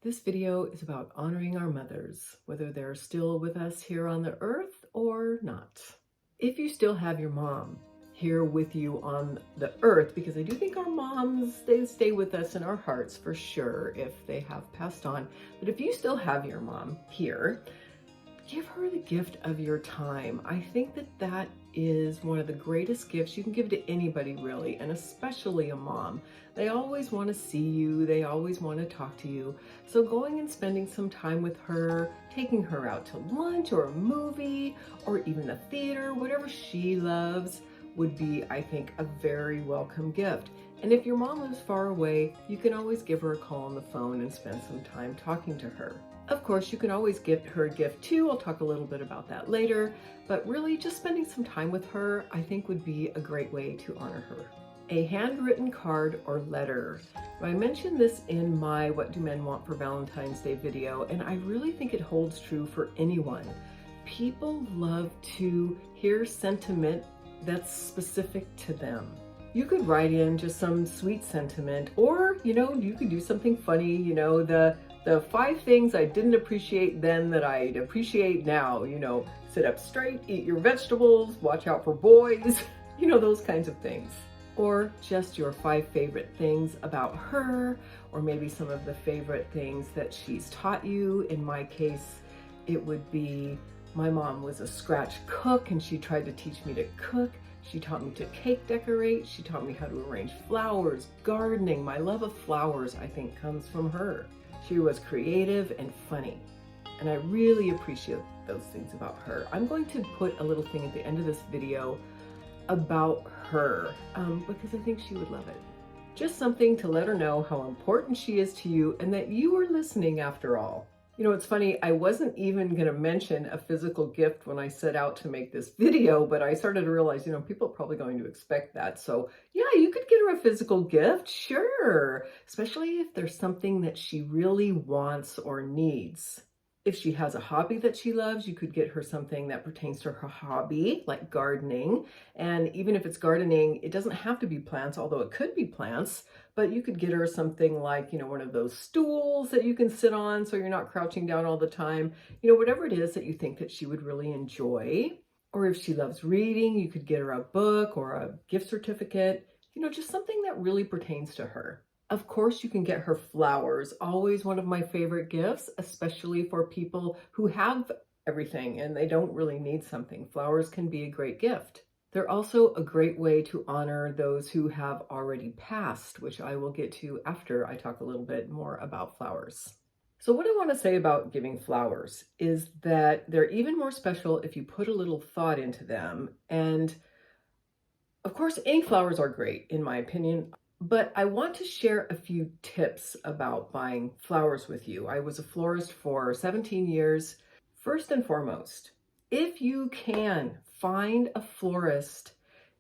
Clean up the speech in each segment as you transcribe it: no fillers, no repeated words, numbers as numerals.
This video is about honoring our mothers, whether they're still with us here on the earth or not. If you still have your mom here with you on the earth, because I do think our moms, they stay with us in our hearts for sure if they have passed on. But if you still have your mom here, give her the gift of your time. I think that that is one of the greatest gifts you can give to anybody, really, and especially a mom. They always want to see you. They always want to talk to you. So going and spending some time with her, taking her out to lunch or a movie or even the theater, whatever she loves, would be, I think, a very welcome gift. And if your mom lives far away, you can always give her a call on the phone and spend some time talking to her. Of course, you can always give her a gift too. I'll talk a little bit about that later, but really just spending some time with her, I think, would be a great way to honor her. A handwritten card or letter. I mentioned this in my What Do Men Want for Valentine's Day video, and I really think it holds true for anyone. People love to hear sentiment that's specific to them. You could write in just some sweet sentiment, or, you could do something funny, the 5 things I didn't appreciate then that I'd appreciate now, sit up straight, eat your vegetables, watch out for boys, those kinds of things. Or just your 5 favorite things about her, or maybe some of the favorite things that she's taught you. In my case, it would be my mom was a scratch cook and she tried to teach me to cook. She taught me to cake decorate. She taught me how to arrange flowers, gardening. My love of flowers, I think, comes from her. She was creative and funny, and I really appreciate those things about her. I'm going to put a little thing at the end of this video about her because I think she would love it. Just something to let her know how important she is to you and that you are listening after all. It's funny, I wasn't even going to mention a physical gift when I set out to make this video, but I started to realize, people are probably going to expect that. So yeah, you could get her a physical gift, sure, especially if there's something that she really wants or needs. If she has a hobby that she loves, you could get her something that pertains to her hobby, like gardening. And even if it's gardening, it doesn't have to be plants, although it could be plants, but you could get her something like, one of those stools that you can sit on so you're not crouching down all the time. Whatever it is that you think that she would really enjoy. Or if she loves reading, you could get her a book or a gift certificate, just something that really pertains to her. Of course, you can get her flowers, always one of my favorite gifts, especially for people who have everything and they don't really need something. Flowers can be a great gift. They're also a great way to honor those who have already passed, which I will get to after I talk a little bit more about flowers. So what I want to say about giving flowers is that they're even more special if you put a little thought into them. And of course, any flowers are great, in my opinion. But I want to share a few tips about buying flowers with you. I was a florist for 17 years. First and foremost, if you can find a florist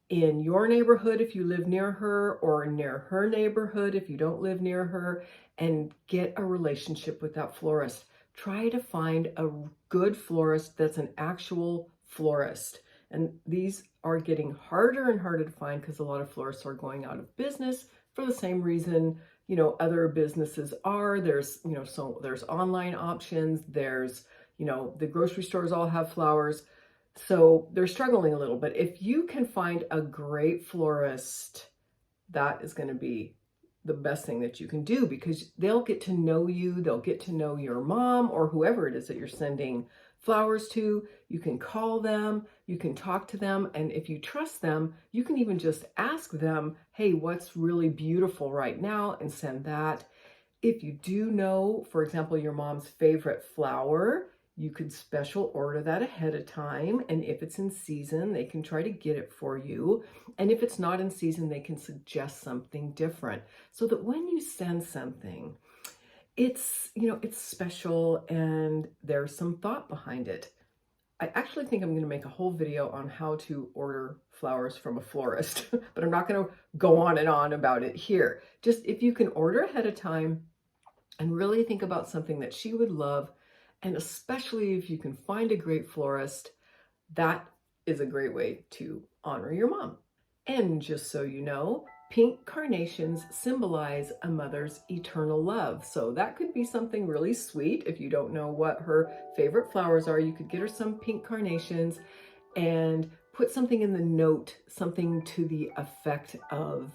in your neighborhood if you live near her, or near her neighborhood if you don't live near her, and get a relationship with that florist. Try to find a good florist that's an actual florist. And these are getting harder and harder to find because a lot of florists are going out of business for the same reason, other businesses are. There's, so there's online options. There's, the grocery stores all have flowers. So they're struggling a little, but if you can find a great florist, that is going to be the best thing that you can do because they'll get to know you. They'll get to know your mom or whoever it is that you're sending flowers to. You can call them, you can talk to them. And if you trust them, you can even just ask them, hey, what's really beautiful right now, and send that. If you do know, for example, your mom's favorite flower, you could special order that ahead of time. And if it's in season, they can try to get it for you. And if it's not in season, they can suggest something different so that when you send something, it's, it's special and there's some thought behind it. I actually think I'm going to make a whole video on how to order flowers from a florist, but I'm not going to go on and on about it here. Just if you can order ahead of time and really think about something that she would love, and especially if you can find a great florist, that is a great way to honor your mom. And just so you know, Pink carnations symbolize a mother's eternal love. So that could be something really sweet. If you don't know what her favorite flowers are, you could get her some pink carnations and put something in the note, something to the effect of,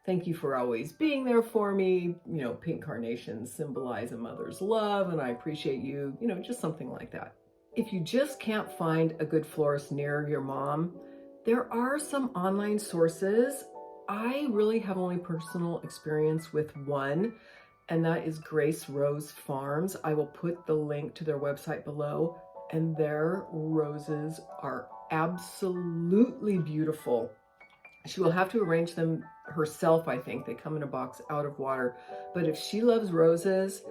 thank you for always being there for me. Pink carnations symbolize a mother's love and I appreciate you, just something like that. If you just can't find a good florist near your mom, there are some online sources. I really have only personal experience with one, and that is Grace Rose Farms. I will put the link to their website below, and their roses are absolutely beautiful. She will have to arrange them herself, I think. They come in a box out of water. But if she loves roses,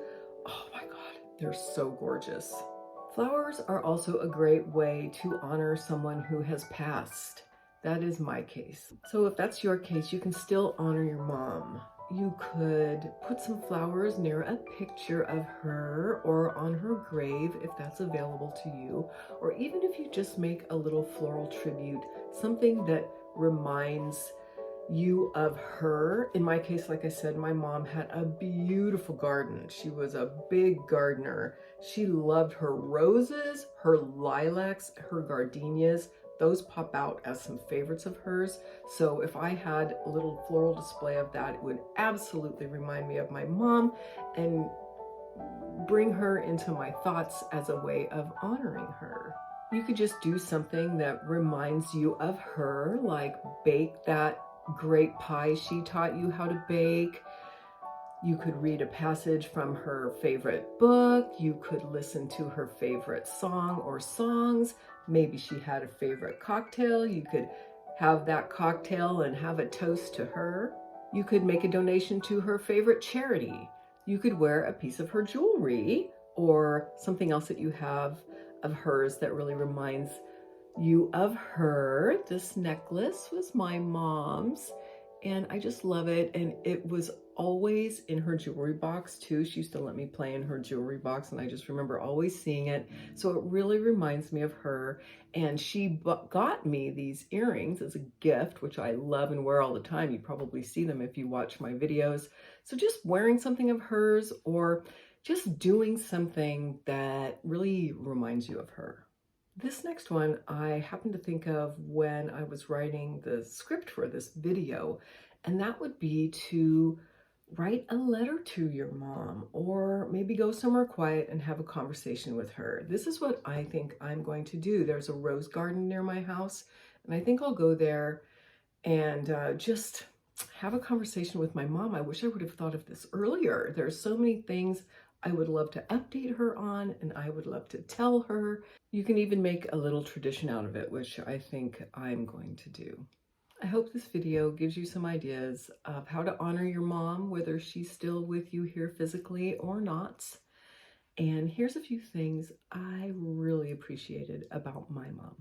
oh my God, they're so gorgeous. Flowers are also a great way to honor someone who has passed. That is my case. So if that's your case, you can still honor your mom. You could put some flowers near a picture of her or on her grave if that's available to you, or even if you just make a little floral tribute, something that reminds you of her. In my case, like I said, my mom had a beautiful garden. She was a big gardener. She loved her roses, her lilacs, her gardenias. Those pop out as some favorites of hers. So if I had a little floral display of that, it would absolutely remind me of my mom and bring her into my thoughts as a way of honoring her. You could just do something that reminds you of her, like bake that great pie she taught you how to bake. You could read a passage from her favorite book. You could listen to her favorite song or songs. Maybe she had a favorite cocktail. You could have that cocktail and have a toast to her. You could make a donation to her favorite charity. You could wear a piece of her jewelry or something else that you have of hers that really reminds you of her. This necklace was my mom's and I just love it. And it was always in her jewelry box too. She used to let me play in her jewelry box and I just remember always seeing it. So it really reminds me of her. And she got me these earrings as a gift, which I love and wear all the time. You probably see them if you watch my videos. So just wearing something of hers or just doing something that really reminds you of her. This next one I happened to think of when I was writing the script for this video, and that would be to write a letter to your mom or maybe go somewhere quiet and have a conversation with her. This is what I think I'm going to do. There's a rose garden near my house, and I think I'll go there and just have a conversation with my mom. I wish I would have thought of this earlier. There's so many things I would love to update her on, and I would love to tell her. You can even make a little tradition out of it, which I think I'm going to do. I hope this video gives you some ideas of how to honor your mom, whether she's still with you here physically or not. And here's a few things I really appreciated about my mom.